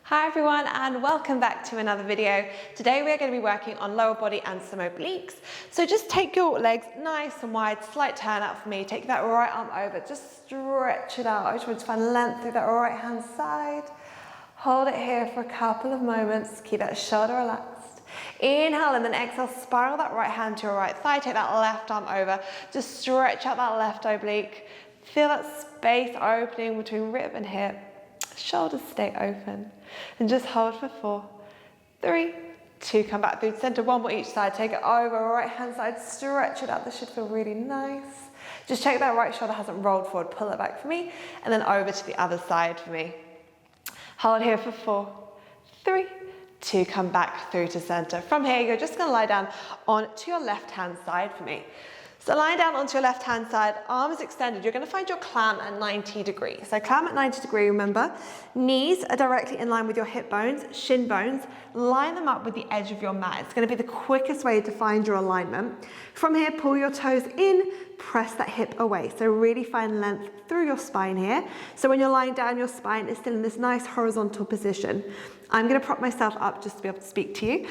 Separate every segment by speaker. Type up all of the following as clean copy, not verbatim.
Speaker 1: Hi everyone and welcome back to another video. Today we are going to be working on lower body and some obliques. So just take your legs nice and wide, slight turn out for me. Take that right arm over, just stretch it out. I just want to find length through that right hand side. Hold it here for a couple of moments. Keep that shoulder relaxed. Inhale and then exhale, spiral that right hand to your right thigh. Take that left arm over, just stretch out that left oblique. Feel that space opening between rib and hip. Shoulders stay open. And just hold for 4, 3, 2, come back through center, one more each side, take it over, right hand side, stretch it out, this should feel really nice. Just check that right shoulder hasn't rolled forward, pull it back for me, and then over to the other side for me. Hold here for 4, 3, 2, come back through to center. From here, you're just gonna lie down onto your left hand side for me. So lying down onto your left hand side, arms extended, you're gonna find your clam at 90 degrees. So clam at 90 degrees, remember, knees are directly in line with your hip bones, shin bones, line them up with the edge of your mat. It's gonna be the quickest way to find your alignment. From here, pull your toes in, press that hip away. So really find length through your spine here. So when you're lying down, your spine is still in this nice horizontal position. I'm gonna prop myself up just to be able to speak to you.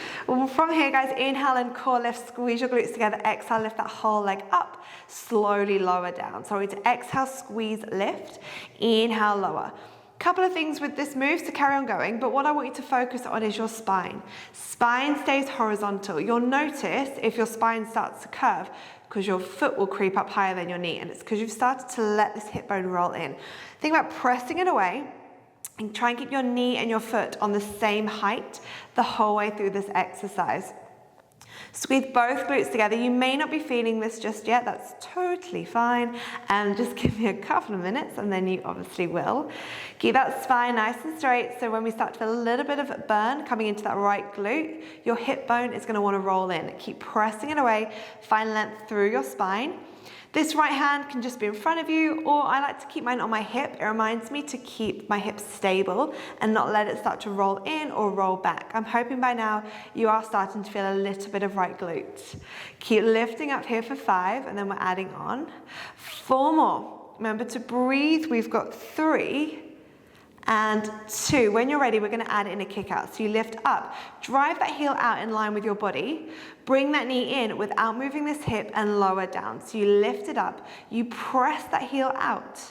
Speaker 1: From here, guys, inhale and core lift, squeeze your glutes together, exhale, lift that whole leg up, slowly lower down. So we need to exhale, squeeze, lift, inhale, lower. Couple of things with this move to carry on going, but what I want you to focus on is your spine. Spine stays horizontal. You'll notice if your spine starts to curve, because your foot will creep up higher than your knee, and it's because you've started to let this hip bone roll in. Think about pressing it away, and try and keep your knee and your foot on the same height the whole way through this exercise. Squeeze both glutes together. You may not be feeling this just yet, that's totally fine. And just give me a couple of minutes and then you obviously will. Keep that spine nice and straight, so when we start to feel a little bit of burn coming into that right glute, your hip bone is gonna wanna roll in. Keep pressing it away, find length through your spine. This right hand can just be in front of you, or I like to keep mine on my hip. It reminds me to keep my hips stable and not let it start to roll in or roll back. I'm hoping by now you are starting to feel a little bit of right glute. Keep lifting up here for 5, and then we're adding on 4 more. Remember to breathe. We've got 3 and 2. When you're ready, we're gonna add in a kick out. So you lift up, drive that heel out in line with your body, bring that knee in without moving this hip and lower down. So you lift it up, you press that heel out,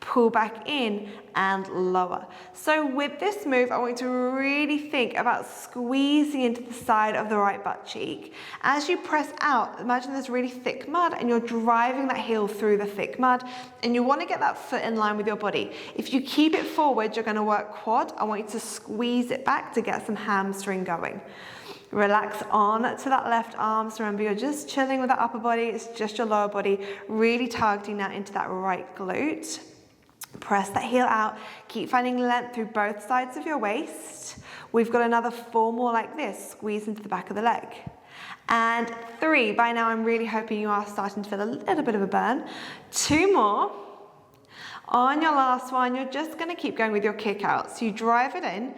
Speaker 1: pull back in and lower. So with this move, I want you to really think about squeezing into the side of the right butt cheek. As you press out, imagine there's really thick mud and you're driving that heel through the thick mud, and you want to get that foot in line with your body. If you keep it forward, you're going to work quad. I want you to squeeze it back to get some hamstring going. Relax on to that left arm. So remember, you're just chilling with that upper body. It's just your lower body, really targeting now into that right glute. Press that heel out, keep finding length through both sides of your waist. We've got another 4 more like this, squeeze into the back of the leg. And 3, by now I'm really hoping you are starting to feel a little bit of a burn. 2 more. On your last one, you're just gonna keep going with your kick out. So you drive it in,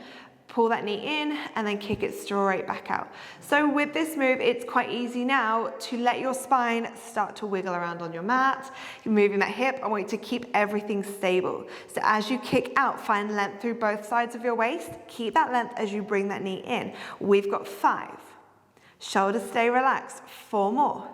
Speaker 1: pull that knee in, and then kick it straight back out. So with this move, it's quite easy now to let your spine start to wiggle around on your mat. You're moving that hip. I want you to keep everything stable. So as you kick out, find length through both sides of your waist. Keep that length as you bring that knee in. We've got 5. Shoulders stay relaxed. 4 more.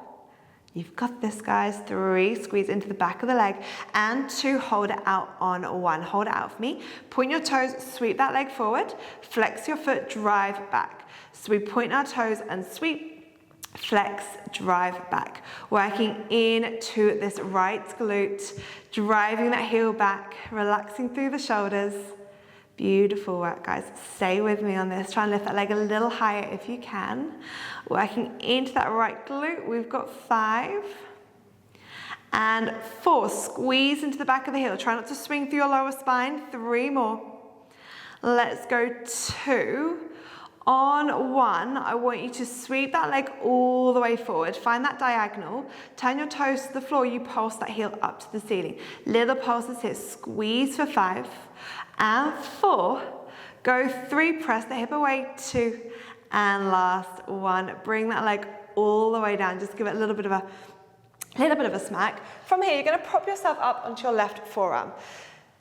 Speaker 1: You've got this, guys. 3, squeeze into the back of the leg, and 2, hold it out on 1. Hold it out for me. Point your toes, sweep that leg forward, flex your foot, drive back. So we point our toes and sweep, flex, drive back. Working into this right glute, driving that heel back, relaxing through the shoulders. Beautiful work, guys. Stay with me on this. Try and lift that leg a little higher if you can. Working into that right glute. We've got 5 and 4. Squeeze into the back of the heel. Try not to swing through your lower spine. 3 more. Let's go 2. On 1, I want you to sweep that leg all the way forward. Find that diagonal. Turn your toes to the floor. You pulse that heel up to the ceiling. Little pulses here. Squeeze for 5 and 4. Go 3, press the hip away. 2 and last 1. Bring that leg all the way down. Just give it a little bit of a smack. From here, you're going to prop yourself up onto your left forearm.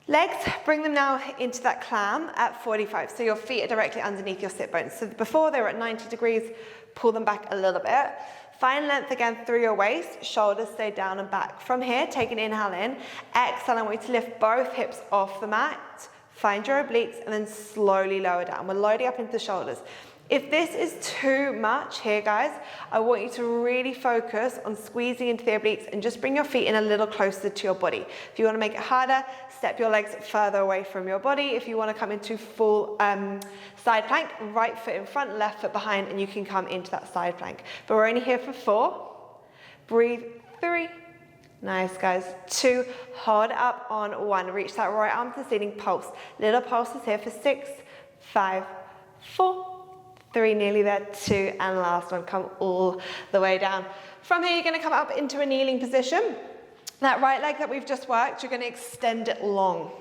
Speaker 1: Legs, bring them now into that clam at 45. So your feet are directly underneath your sit bones. So before they were at 90 degrees, pull them back a little bit. Find length again through your waist, shoulders stay down and back. From here, take an inhale in. Exhale, I want you to lift both hips off the mat. Find your obliques and then slowly lower down. We're loading up into the shoulders. If this is too much here, guys, I want you to really focus on squeezing into the obliques and just bring your feet in a little closer to your body. If you want to make it harder, step your legs further away from your body. If you want to come into full side plank, right foot in front, left foot behind, and you can come into that side plank. But we're only here for 4. Breathe. 3. Nice, guys. 2. Hold it up on 1. Reach that right arm to the ceiling. Pulse. Little pulses here for 6, 5, 4, 3, nearly there, 2, and last one, come all the way down. From here, you're gonna come up into a kneeling position. That right leg that we've just worked, you're gonna extend it long.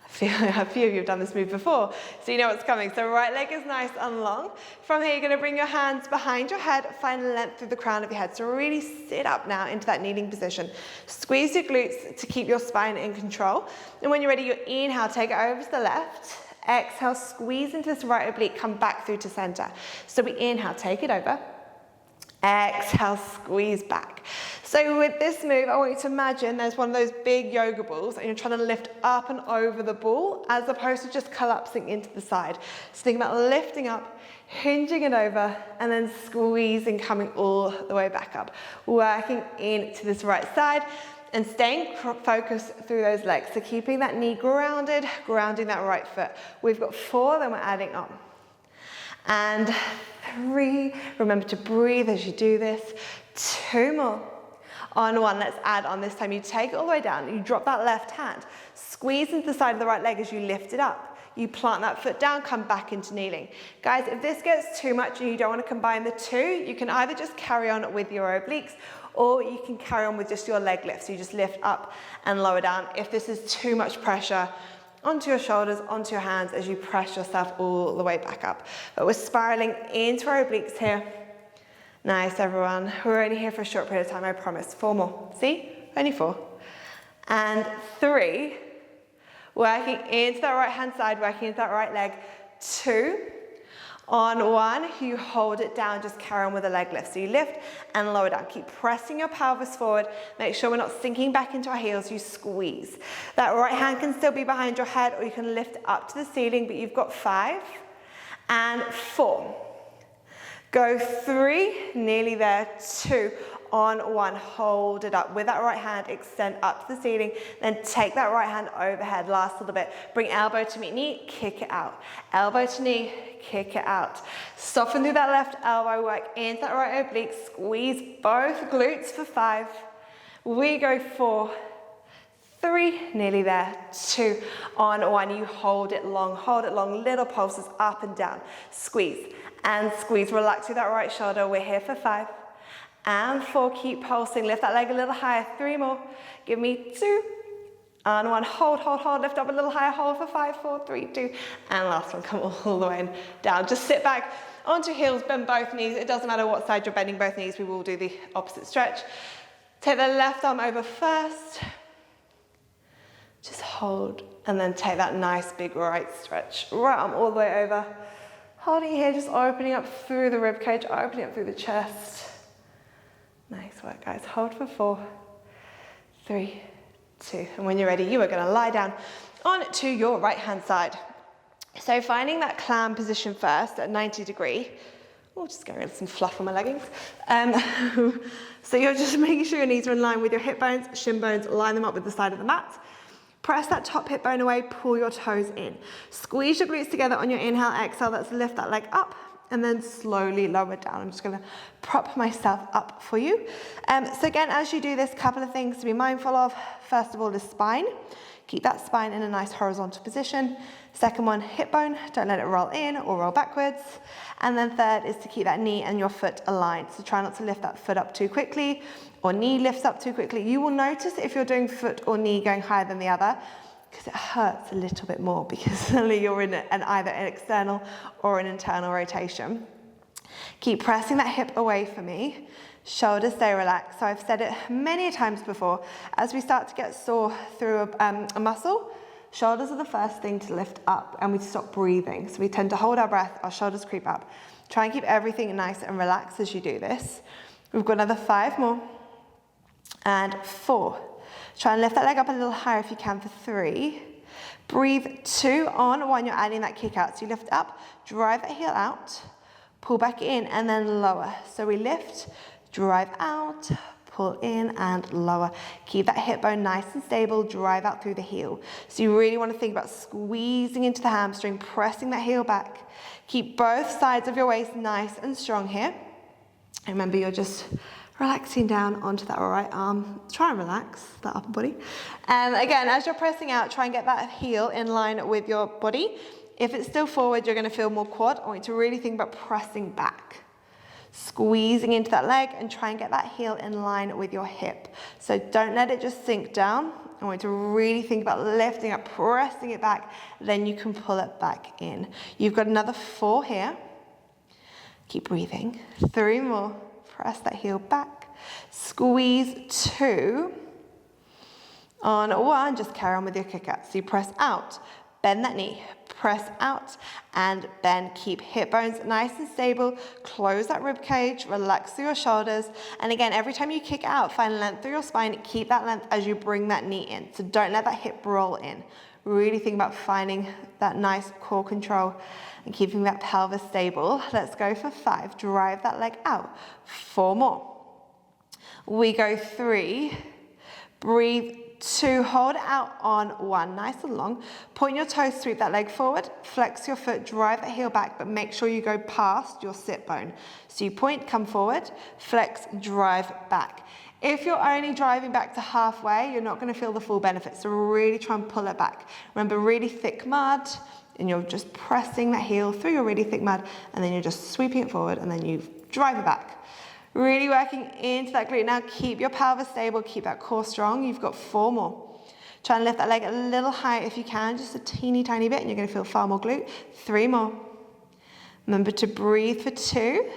Speaker 1: A few of you have done this move before, so you know what's coming. So right leg is nice and long. From here, you're gonna bring your hands behind your head, find length through the crown of your head. So really sit up now into that kneeling position. Squeeze your glutes to keep your spine in control. And when you're ready, you inhale, take it over to the left. Exhale, squeeze into this right oblique, come back through to center. So we inhale, take it over. Exhale, squeeze back. So with this move, I want you to imagine there's one of those big yoga balls and you're trying to lift up and over the ball as opposed to just collapsing into the side. So think about lifting up, hinging it over, and then squeezing, coming all the way back up. Working into this right side. And staying focused through those legs. So keeping that knee grounded, grounding that right foot. We've got 4, then we're adding on. And 3, remember to breathe as you do this. 2 more. On 1, let's add on. This time you take it all the way down, you drop that left hand, squeeze into the side of the right leg as you lift it up. You plant that foot down, come back into kneeling. Guys, if this gets too much and you don't want to combine the 2, you can either just carry on with your obliques or you can carry on with just your leg lift. So you just lift up and lower down. If this is too much pressure, onto your shoulders, onto your hands as you press yourself all the way back up. But we're spiraling into our obliques here. Nice, everyone. We're only here for a short period of time, I promise. 4 more. See? Only 4. And 3. Working into that right hand side, working into that right leg. 2. On 1, you hold it down, just carry on with a leg lift. So you lift and lower down. Keep pressing your pelvis forward. Make sure we're not sinking back into our heels. You squeeze. That right hand can still be behind your head or you can lift up to the ceiling, but you've got 5 and 4. Go 3, nearly there, 2. On 1, hold it up. With that right hand, extend up to the ceiling, then take that right hand overhead. Last little bit. Bring elbow to meet knee, kick it out. Elbow to knee, kick it out. Soften through that left elbow, work into that right oblique, squeeze both glutes for 5. We go 4, 3, nearly there, 2. On 1, you hold it long, little pulses up and down. Squeeze and squeeze, relax through that right shoulder. We're here for 5. And 4, keep pulsing, lift that leg a little higher, 3 more, give me 2, and 1, hold, lift up a little higher, hold for 5, 4, 3, 2, and last one, come all the way down. Just sit back onto your heels, bend both knees, it doesn't matter what side you're bending both knees, we will do the opposite stretch. Take the left arm over first, just hold, and then take that nice big right stretch, right arm all the way over, holding here, just opening up through the rib cage, opening up through the chest. Nice work, guys. Hold for 4, 3, 2. And when you're ready, you are going to lie down onto your right hand side. So finding that clam position first at 90 degree. Oh, just getting rid of some fluff on my leggings. So you're just making sure your knees are in line with your hip bones, shin bones, line them up with the side of the mat. Press that top hip bone away, pull your toes in. Squeeze your glutes together on your inhale, exhale. Let's lift that leg up. And then slowly lower it down. I'm just going to prop myself up for you. So again, as you do this, a couple of things to be mindful of. First of all, the spine. Keep that spine in a nice horizontal position. Second one, hip bone. Don't let it roll in or roll backwards. And then third is to keep that knee and your foot aligned. So try not to lift that foot up too quickly or knee lifts up too quickly. You will notice if you're doing foot or knee going higher than the other, because it hurts a little bit more because suddenly you're in either an external or an internal rotation. Keep pressing that hip away from me. Shoulders stay relaxed. So I've said it many times before, as we start to get sore through a muscle, Shoulders are the first thing to lift up and we stop breathing. So we tend to hold our breath, our shoulders creep up. Try and keep everything nice and relaxed as you do this. We've got another 5 more. And 4. Try and lift that leg up a little higher if you can for 3. Breathe 2 on 1, you're adding that kick out. So you lift up, drive that heel out, pull back in and then lower. So we lift, drive out, pull in and lower. Keep that hip bone nice and stable, drive out through the heel. So you really want to think about squeezing into the hamstring, pressing that heel back. Keep both sides of your waist nice and strong here. And remember, you're just relaxing down onto that right arm. Try and relax that upper body. And again, as you're pressing out, try and get that heel in line with your body. If it's still forward, you're going to feel more quad. I want you to really think about pressing back. Squeezing into that leg and try and get that heel in line with your hip. So don't let it just sink down. I want you to really think about lifting up, pressing it back, then you can pull it back in. You've got another 4 here. Keep breathing. 3 more. Press that heel back. Squeeze 2. On 1, just carry on with your kick out. So you press out, bend that knee, press out and bend. Keep hip bones nice and stable. Close that rib cage, relax through your shoulders. And again, every time you kick out, find length through your spine. Keep that length as you bring that knee in. So don't let that hip roll in. Really think about finding that nice core control and keeping that pelvis stable. Let's go for 5. Drive that leg out. 4 more. We go 3. Breathe 2, hold out on 1, nice and long. Point your toes, sweep that leg forward, flex your foot, drive that heel back, but make sure you go past your sit bone. So you point, come forward, flex, drive back. If you're only driving back to halfway, you're not going to feel the full benefit. So really try and pull it back. Remember, really thick mud, and you're just pressing that heel through your really thick mud, and then you're just sweeping it forward, and then you drive it back. Really working into that glute. Now keep your pelvis stable, keep that core strong. You've got 4 more. Try and lift that leg a little higher if you can, just a teeny tiny bit, and you're going to feel far more glute. 3 more. Remember to breathe for 2.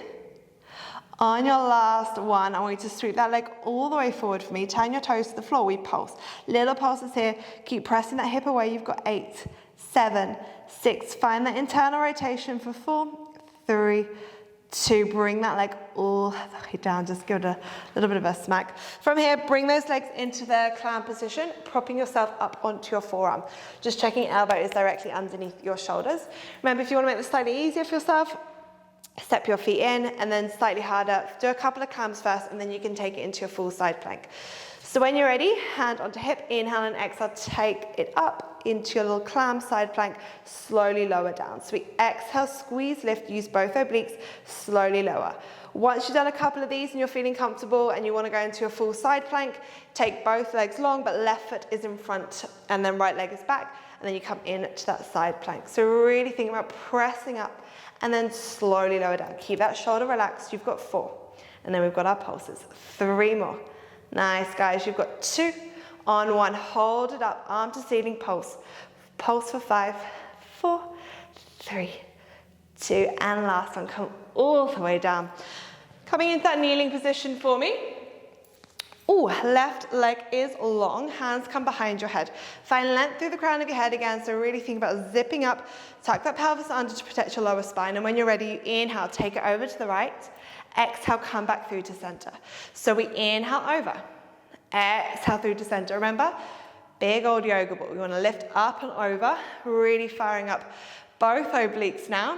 Speaker 1: On your last 1, I want you to sweep that leg all the way forward for me. Turn your toes to the floor. We pulse. Little pulses here. Keep pressing that hip away. You've got 8, 7, 6. Find that internal rotation for 4, 3, 2, bring that leg all the way down. Just give it a little bit of a smack. From here, bring those legs into their clown position, propping yourself up onto your forearm. Just checking elbow is directly underneath your shoulders. Remember, if you want to make this slightly easier for yourself, step your feet in and then slightly harder. Do a couple of clams first and then you can take it into your full side plank. So when you're ready, hand onto hip, inhale and exhale, take it up into your little clam side plank, slowly lower down. So we exhale, squeeze, lift, use both obliques, slowly lower. Once you've done a couple of these and you're feeling comfortable and you want to go into a full side plank, take both legs long, but left foot is in front and then right leg is back, and then you come in to that side plank. So really think about pressing up and then slowly lower down. Keep that shoulder relaxed. You've got 4. And then we've got our pulses. 3 more. Nice, guys. You've got 2. On 1, hold it up, arm to ceiling, pulse. Pulse for 5, 4, 3, 2, and last one. Come all the way down. Coming into that kneeling position for me. Ooh, left leg is long, hands come behind your head. Find length through the crown of your head again, so really think about zipping up. Tuck that pelvis under to protect your lower spine, and when you're ready, you inhale, take it over to the right. Exhale, come back through to center. So we inhale over. Exhale through to center. Remember, big old yoga ball. We want to lift up and over, really firing up both obliques now.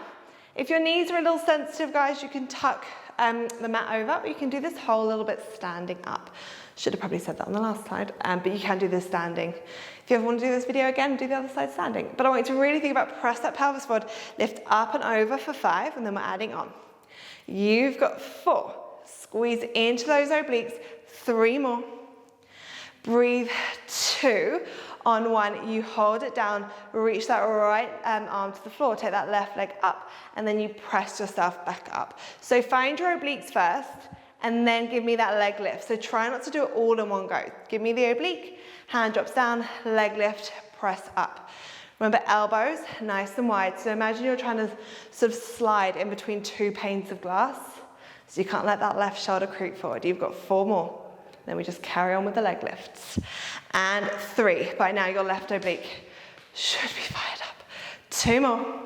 Speaker 1: If your knees are a little sensitive, guys, you can tuck the mat over, but you can do this whole little bit standing up. Should have probably said that on the last slide, but you can do this standing. If you ever want to do this video again, do the other side standing. But I want you to really think about press that pelvis forward, lift up and over for 5, and then we're adding on. You've got 4. Squeeze into those obliques. 3 more. Breathe 2. On 1, you hold it down, reach that right arm to the floor, take that left leg up, and then you press yourself back up. So find your obliques first, and then give me that leg lift. So try not to do it all in one go. Give me the oblique, hand drops down, leg lift, press up. Remember, elbows nice and wide. So imagine you're trying to sort of slide in between 2 panes of glass. So you can't let that left shoulder creep forward. You've got 4 more. Then we just carry on with the leg lifts. And 3. By now, your left oblique Should be fired up. 2 more.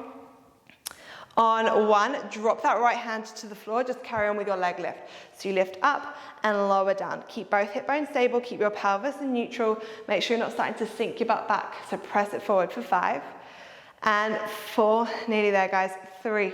Speaker 1: On 1, drop that right hand to the floor, just carry on with your leg lift. So you lift up and lower down. Keep both hip bones stable, keep your pelvis in neutral. Make sure you're not starting to sink your butt back, so press it forward for 5. And 4, nearly there guys, 3,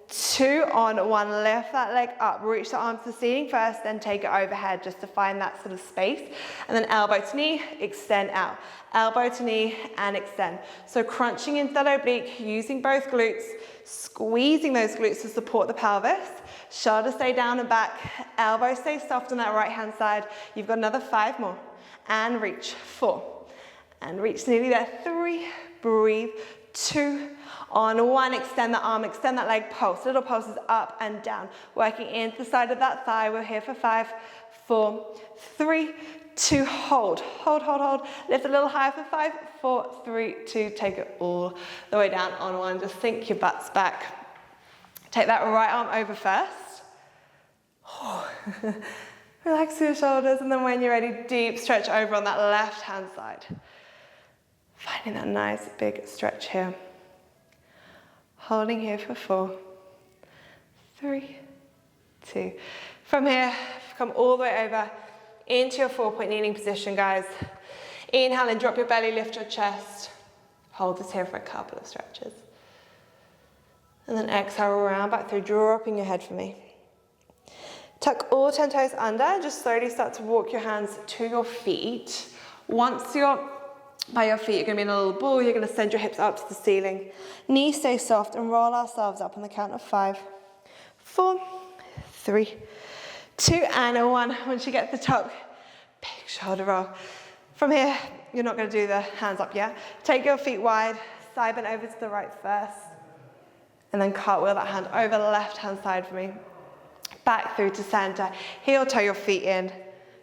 Speaker 1: 2, on 1, lift that leg up, reach the arms to the ceiling first, then take it overhead just to find that sort of space. And then elbow to knee, extend out. Elbow to knee and extend. So crunching into that oblique, using both glutes, squeezing those glutes to support the pelvis. Shoulders stay down and back, elbows stay soft on that right hand side. You've got another 5 more. And reach, 4. And reach, nearly there, 3, breathe, 2, on 1, extend the arm, extend that leg, pulse, little pulses up and down, working into the side of that thigh. We're here for 5, 4, 3, 2, hold, hold, hold, hold, lift a little higher for 5, 4, 3, 2, take it all the way down on 1, just sink your butts back. Take that right arm over first. Relax your shoulders, and then when you're ready, deep stretch over on that left hand side. Finding that nice big stretch here. Holding here for 4, 3, 2. From here, come all the way over into your 4-point kneeling position, guys. Inhale and drop your belly, lift your chest. Hold this here for a couple of stretches. And then exhale, round back through, dropping your head for me. Tuck all 10 toes under, just slowly start to walk your hands to your feet. Once you're by your feet, you're going to be in a little ball, you're going to send your hips up to the ceiling. Knees stay soft and roll ourselves up on the count of 5, 4, 3, 2, and 1. Once you get to the top, big shoulder roll. From here, you're not going to do the hands up yet. Take your feet wide, side bend over to the right first, and then cartwheel that hand over the left hand side for me. Back through to center, heel toe your feet in,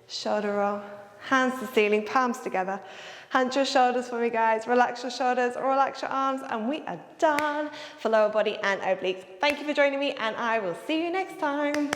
Speaker 1: shoulder roll, hands to the ceiling, palms together. Hunch your shoulders for me, guys. Relax your shoulders or relax your arms, and we are done for lower body and obliques. Thank you for joining me, and I will see you next time.